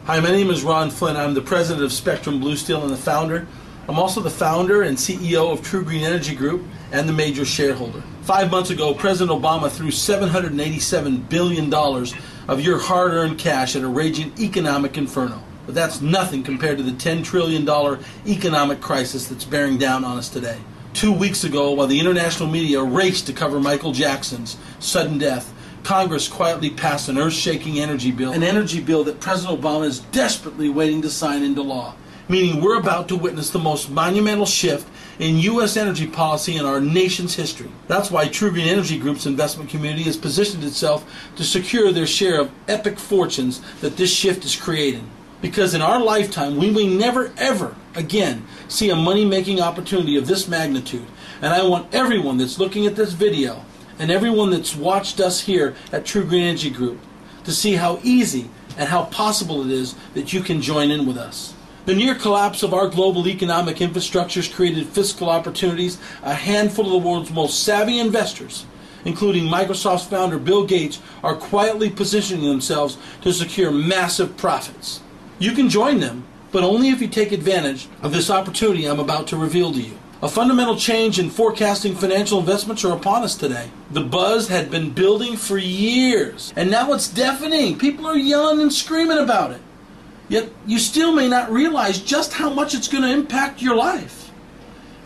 Hi, my name is Ron Flynn. I'm the president of Spectrum Blue Steel and the founder. I'm also the founder and CEO of True Green Energy Group and the major shareholder. 5 months ago, President Obama threw $787 billion of your hard-earned cash at a raging economic inferno. But that's nothing compared to the $10 trillion economic crisis that's bearing down on us today. 2 weeks ago, while the international media raced to cover Michael Jackson's sudden death, Congress quietly passed an earth-shaking energy bill, an energy bill that President Obama is desperately waiting to sign into law, meaning we're about to witness the most monumental shift in U.S. energy policy in our nation's history. That's why True Green Energy Group's investment community has positioned itself to secure their share of epic fortunes that this shift is creating. Because in our lifetime, we may never, ever again see a money-making opportunity of this magnitude. And I want everyone that's looking at this video and everyone that's watched us here at True Green Energy Group to see how easy and how possible it is that you can join in with us. The near collapse of our global economic infrastructures created fiscal opportunities. A handful of the world's most savvy investors, including Microsoft's founder Bill Gates, are quietly positioning themselves to secure massive profits. You can join them, but only if you take advantage of this opportunity I'm about to reveal to you. A fundamental change in forecasting financial investments are upon us today. The buzz had been building for years, and now it's deafening. People are yelling and screaming about it. Yet you still may not realize just how much it's going to impact your life.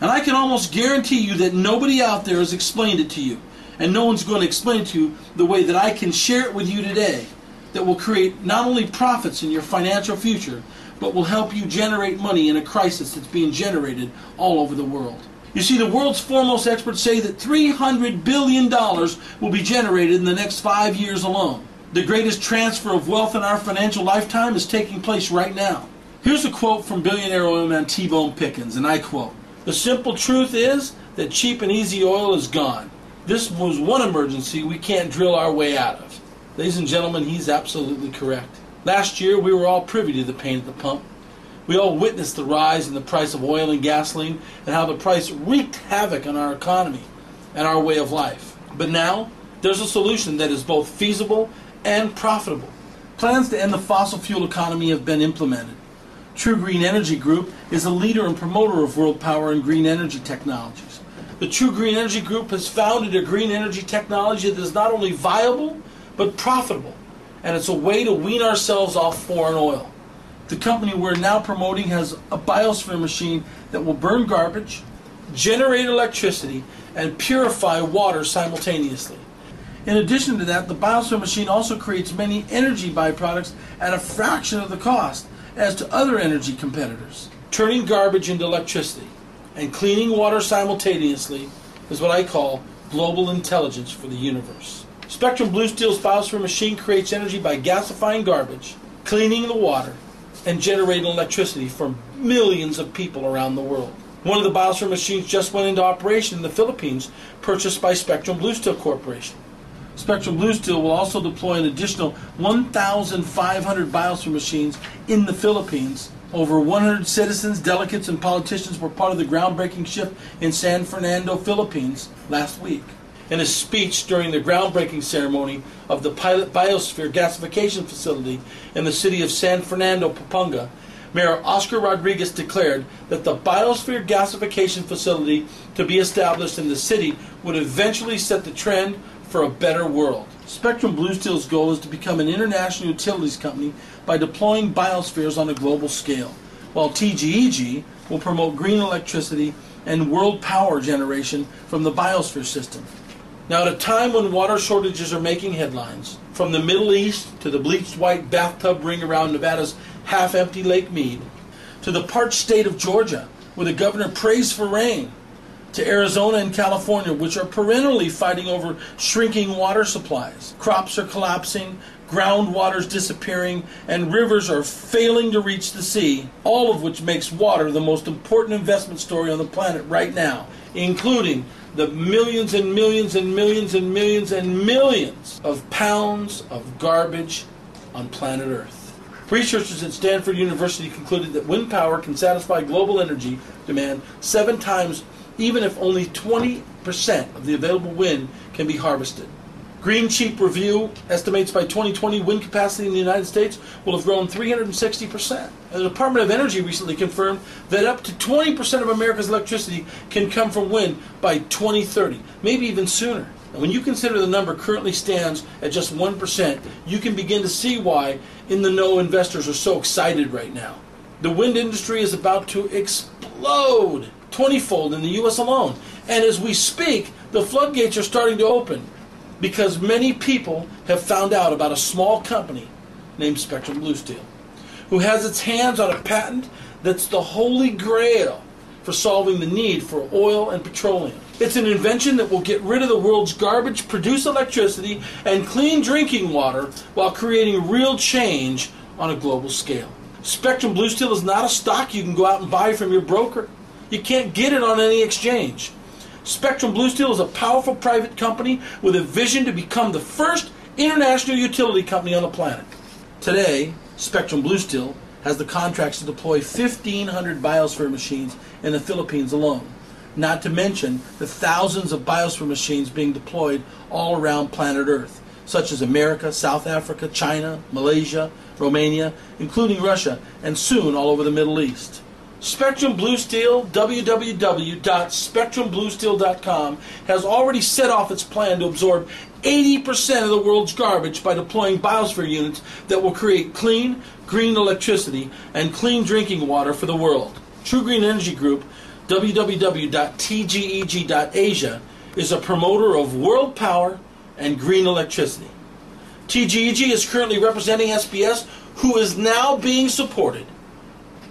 And I can almost guarantee you that nobody out there has explained it to you, and no one's going to explain it to you the way that I can share it with you today, that will create not only profits in your financial future, but will help you generate money in a crisis that's being generated all over the world. You see, the world's foremost experts say that $300 billion will be generated in the next 5 years alone. The greatest transfer of wealth in our financial lifetime is taking place right now. Here's a quote from billionaire oilman T-Bone Pickens, and I quote, "The simple truth is that cheap and easy oil is gone. This was one emergency we can't drill our way out of." Ladies and gentlemen, he's absolutely correct. Last year, we were all privy to the pain at the pump. We all witnessed the rise in the price of oil and gasoline and how the price wreaked havoc on our economy and our way of life. But now, there's a solution that is both feasible and profitable. Plans to end the fossil fuel economy have been implemented. True Green Energy Group is a leader and promoter of world power and green energy technologies. The True Green Energy Group has founded a green energy technology that is not only viable, but profitable. And it's a way to wean ourselves off foreign oil. The company we're now promoting has a biosphere machine that will burn garbage, generate electricity, and purify water simultaneously. In addition to that, the biosphere machine also creates many energy byproducts at a fraction of the cost as to other energy competitors. Turning garbage into electricity and cleaning water simultaneously is what I call global intelligence for the universe. Spectrum Blue Steel's biosphere machine creates energy by gasifying garbage, cleaning the water, and generating electricity for millions of people around the world. One of the biosphere machines just went into operation in the Philippines, purchased by Spectrum Blue Steel Corporation. Spectrum Blue Steel will also deploy an additional 1,500 biosphere machines in the Philippines. Over 100 citizens, delegates, and politicians were part of the groundbreaking shift in San Fernando, Philippines last week. In a speech during the groundbreaking ceremony of the pilot biosphere gasification facility in the city of San Fernando, Pampanga, Mayor Oscar Rodriguez declared that the biosphere gasification facility to be established in the city would eventually set the trend for a better world. Spectrum Blue Steel's goal is to become an international utilities company by deploying biospheres on a global scale, while TGEG will promote green electricity and world power generation from the biosphere system. Now, at a time when water shortages are making headlines, from the Middle East to the bleached white bathtub ring around Nevada's half-empty Lake Mead, to the parched state of Georgia, where the governor prays for rain, to Arizona and California, which are perennially fighting over shrinking water supplies. Crops are collapsing, groundwater's disappearing, and rivers are failing to reach the sea, all of which makes water the most important investment story on the planet right now, including the millions and millions and millions and millions and millions of pounds of garbage on planet Earth. Researchers at Stanford University concluded that wind power can satisfy global energy demand 7 times, even if only 20% of the available wind can be harvested. Green Cheap Review estimates by 2020 wind capacity in the United States will have grown 360%. And the Department of Energy recently confirmed that up to 20% of America's electricity can come from wind by 2030, maybe even sooner. And when you consider the number currently stands at just 1%, you can begin to see why in-the-know investors are so excited right now. The wind industry is about to explode 20-fold in the U.S. alone. And as we speak, the floodgates are starting to open, because many people have found out about a small company named Spectrum Blue Steel, who has its hands on a patent that's the holy grail for solving the need for oil and petroleum. It's an invention that will get rid of the world's garbage, produce electricity, and clean drinking water while creating real change on a global scale. Spectrum Blue Steel is not a stock you can go out and buy from your broker. You can't get it on any exchange. Spectrum Blue Steel is a powerful private company with a vision to become the first international utility company on the planet. Today, Spectrum Blue Steel has the contracts to deploy 1,500 biosphere machines in the Philippines alone, not to mention the thousands of biosphere machines being deployed all around planet Earth, such as America, South Africa, China, Malaysia, Romania, including Russia, and soon all over the Middle East. Spectrum Blue Steel, www.spectrumbluesteel.com, has already set off its plan to absorb 80% of the world's garbage by deploying biosphere units that will create clean, green electricity and clean drinking water for the world. True Green Energy Group, www.tgeg.asia, is a promoter of world power and green electricity. TGEG is currently representing SPS, who is now being supported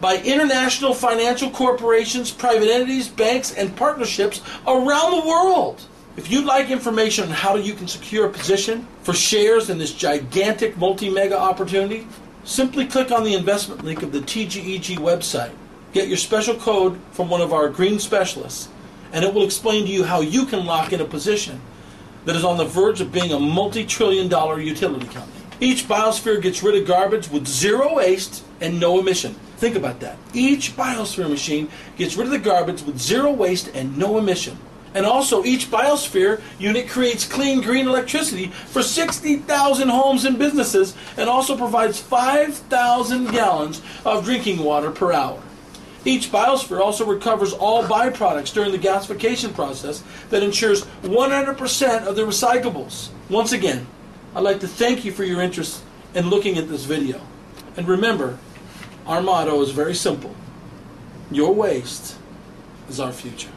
by international financial corporations, private entities, banks, and partnerships around the world. If you'd like information on how you can secure a position for shares in this gigantic multi-mega opportunity, simply click on the investment link of the TGEG website. Get your special code from one of our green specialists, and it will explain to you how you can lock in a position that is on the verge of being a multi-trillion-dollar utility company. Each biosphere gets rid of garbage with zero waste and no emission. Think about that. Each biosphere machine gets rid of the garbage with zero waste and no emission. And also, each biosphere unit creates clean, green electricity for 60,000 homes and businesses, and also provides 5,000 gallons of drinking water per hour. Each biosphere also recovers all byproducts during the gasification process that ensures 100% of the recyclables. Once again, I'd like to thank you for your interest in looking at this video. And remember, our motto is very simple. Your waste is our future.